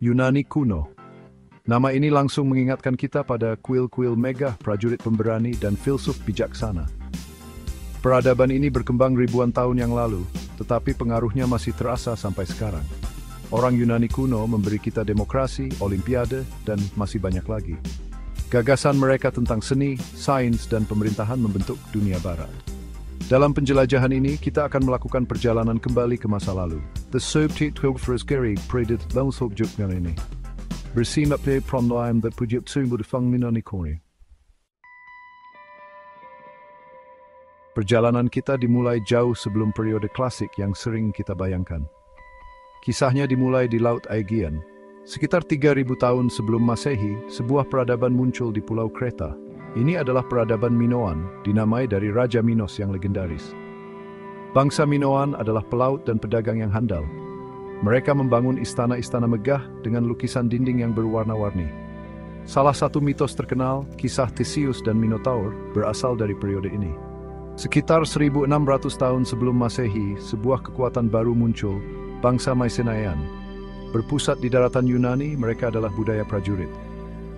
Yunani kuno. Nama ini langsung mengingatkan kita pada kuil-kuil megah, prajurit pemberani, dan filsuf bijaksana. Peradaban ini berkembang ribuan tahun yang lalu, tetapi pengaruhnya masih terasa sampai sekarang. Orang Yunani kuno memberi kita demokrasi, olimpiade, dan masih banyak lagi. Gagasan mereka tentang seni, sains, dan pemerintahan membentuk dunia barat. Dalam penjelajahan ini, kita akan melakukan perjalanan kembali ke masa lalu. The Soviet Frasgeri predit langsung ini. Bersama Pronlaim that project sumber defang Yunani kuno. Perjalanan kita dimulai jauh sebelum periode klasik yang sering kita bayangkan. Kisahnya dimulai di Laut Aegean. Sekitar 3.000 tahun sebelum Masehi, sebuah peradaban muncul di Pulau Kreta. Ini adalah peradaban Minoan, dinamai dari Raja Minos yang legendaris. Bangsa Minoan adalah pelaut dan pedagang yang handal. Mereka membangun istana-istana megah dengan lukisan dinding yang berwarna-warni. Salah satu mitos terkenal, kisah Theseus dan Minotaur, berasal dari periode ini. Sekitar 1.600 tahun sebelum Masehi, sebuah kekuatan baru muncul, bangsa Mycenaean. Berpusat di daratan Yunani, mereka adalah budaya prajurit.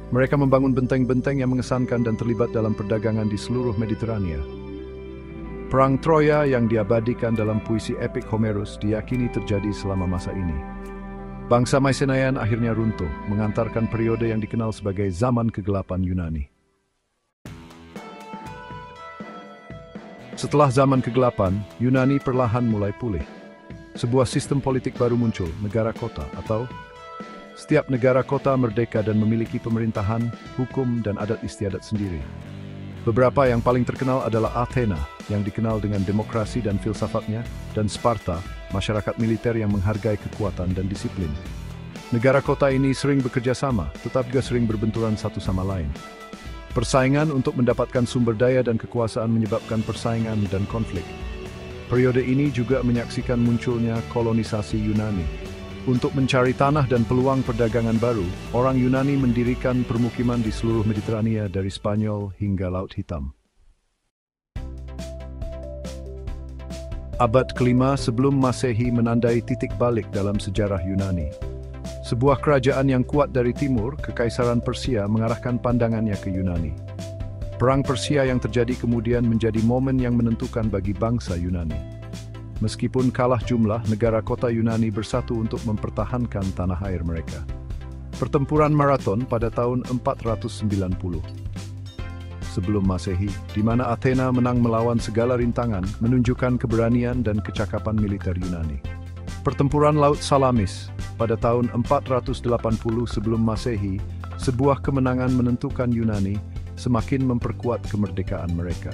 Mereka membangun benteng-benteng yang mengesankan dan terlibat dalam perdagangan di seluruh Mediterania. Perang Troya yang diabadikan dalam puisi epik Homerus diyakini terjadi selama masa ini. Bangsa Mycenaean akhirnya runtuh, mengantarkan periode yang dikenal sebagai zaman kegelapan Yunani. Setelah zaman kegelapan, Yunani perlahan mulai pulih. Sebuah sistem politik baru muncul, negara kota, atau setiap negara kota merdeka dan memiliki pemerintahan, hukum, dan adat istiadat sendiri. Beberapa yang paling terkenal adalah Athena, yang dikenal dengan demokrasi dan filsafatnya, dan Sparta, masyarakat militer yang menghargai kekuatan dan disiplin. Negara kota ini sering bekerja sama, tetapi juga sering berbenturan satu sama lain. Persaingan untuk mendapatkan sumber daya dan kekuasaan menyebabkan persaingan dan konflik. Periode ini juga menyaksikan munculnya kolonisasi Yunani. Untuk mencari tanah dan peluang perdagangan baru, orang Yunani mendirikan permukiman di seluruh Mediterania dari Spanyol hingga Laut Hitam. Abad kelima sebelum Masehi menandai titik balik dalam sejarah Yunani. Sebuah kerajaan yang kuat dari timur, Kekaisaran Persia, mengarahkan pandangannya ke Yunani. Perang Persia yang terjadi kemudian menjadi momen yang menentukan bagi bangsa Yunani. Meskipun kalah jumlah, negara kota Yunani bersatu untuk mempertahankan tanah air mereka. Pertempuran Marathon pada tahun 490 sebelum Masehi, di mana Athena menang melawan segala rintangan, menunjukkan keberanian dan kecakapan militer Yunani. Pertempuran Laut Salamis pada tahun 480 sebelum Masehi, sebuah kemenangan menentukan Yunani, semakin memperkuat kemerdekaan mereka.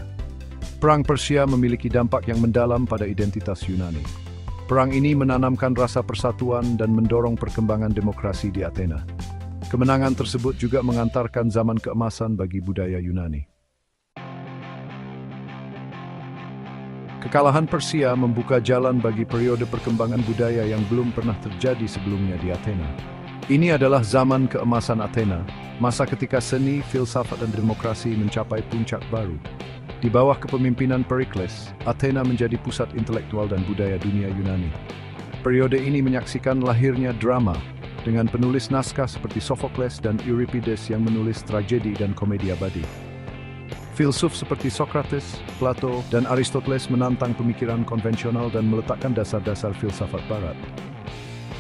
Perang Persia memiliki dampak yang mendalam pada identitas Yunani. Perang ini menanamkan rasa persatuan dan mendorong perkembangan demokrasi di Athena. Kemenangan tersebut juga mengantarkan zaman keemasan bagi budaya Yunani. Kekalahan Persia membuka jalan bagi periode perkembangan budaya yang belum pernah terjadi sebelumnya di Athena. Ini adalah zaman keemasan Athena, masa ketika seni, filsafat, dan demokrasi mencapai puncak baru. Di bawah kepemimpinan Perikles, Athena menjadi pusat intelektual dan budaya dunia Yunani. Periode ini menyaksikan lahirnya drama, dengan penulis naskah seperti Sophocles dan Euripides yang menulis tragedi dan komedi abadi. Filsuf seperti Socrates, Plato, dan Aristoteles menantang pemikiran konvensional dan meletakkan dasar-dasar filsafat barat.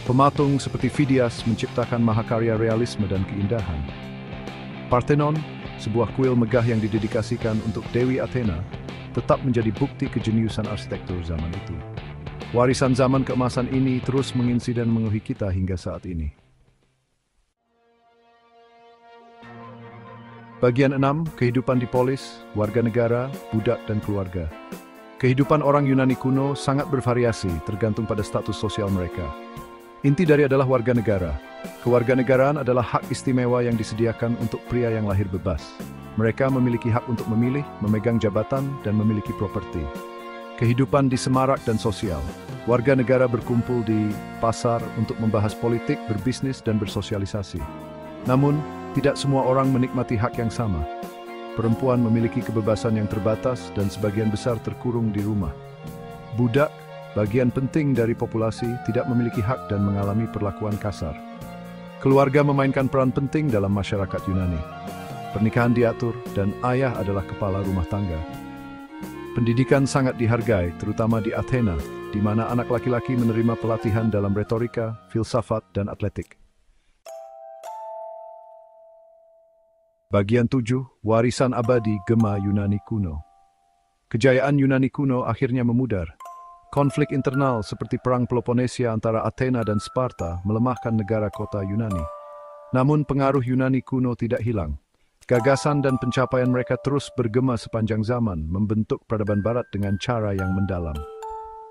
Pematung seperti Phidias menciptakan mahakarya realisme dan keindahan. Parthenon, sebuah kuil megah yang didedikasikan untuk Dewi Athena, tetap menjadi bukti kejeniusan arsitektur zaman itu. Warisan zaman keemasan ini terus mengisi dan menguji kita hingga saat ini. Bagian 6, kehidupan di polis, warga negara, budak, dan keluarga. Kehidupan orang Yunani kuno sangat bervariasi tergantung pada status sosial mereka. Inti dari adalah warga negara. Kewarganegaraan adalah hak istimewa yang disediakan untuk pria yang lahir bebas. Mereka memiliki hak untuk memilih, memegang jabatan, dan memiliki properti. Kehidupan di semarak dan sosial. Warga negara berkumpul di pasar untuk membahas politik, berbisnis, dan bersosialisasi. Namun, tidak semua orang menikmati hak yang sama. Perempuan memiliki kebebasan yang terbatas dan sebagian besar terkurung di rumah. Budak, bagian penting dari populasi, tidak memiliki hak dan mengalami perlakuan kasar. Keluarga memainkan peran penting dalam masyarakat Yunani. Pernikahan diatur dan ayah adalah kepala rumah tangga. Pendidikan sangat dihargai, terutama di Athena, di mana anak laki-laki menerima pelatihan dalam retorika, filsafat, dan atletik. Bagian 7. Warisan abadi Gema Yunani kuno. Kejayaan Yunani kuno akhirnya memudar. Konflik internal seperti Perang Peloponnesia antara Athena dan Sparta melemahkan negara kota Yunani. Namun pengaruh Yunani kuno tidak hilang. Gagasan dan pencapaian mereka terus bergema sepanjang zaman, membentuk peradaban barat dengan cara yang mendalam.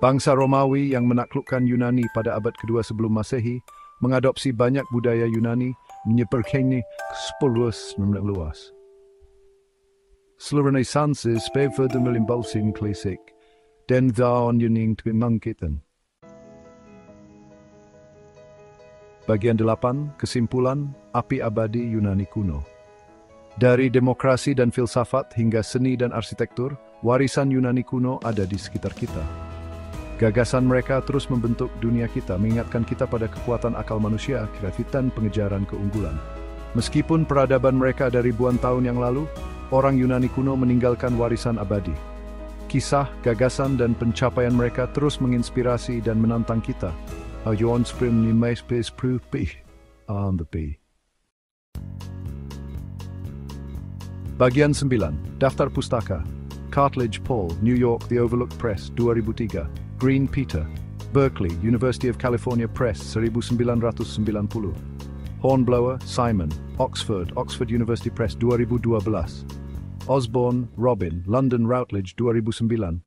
Bangsa Romawi yang menaklukkan Yunani pada abad kedua sebelum Masehi mengadopsi banyak budaya Yunani, menyebarkannya ke seluruh luas. Seluruh Renaissance further melimpulkan klasik dan daun Yuning kebangkitan. Bagian 8. Kesimpulan, api abadi Yunani kuno. Dari demokrasi dan filsafat hingga seni dan arsitektur, warisan Yunani kuno ada di sekitar kita. Gagasan mereka terus membentuk dunia kita, mengingatkan kita pada kekuatan akal manusia, kreativitas, pengejaran keunggulan. Meskipun peradaban mereka dari ribuan tahun yang lalu, orang Yunani kuno meninggalkan warisan abadi. Kisah, gagasan, dan pencapaian mereka terus menginspirasi dan menantang kita. Bagian 9. Daftar Pustaka. Cartledge Paul, New York, The Overlook Press, 2003. Green Peter, Berkeley, University of California Press, 1990. Hornblower, Simon, Oxford, Oxford University Press, 2012. Osborne, Robin, London Routledge, 2009.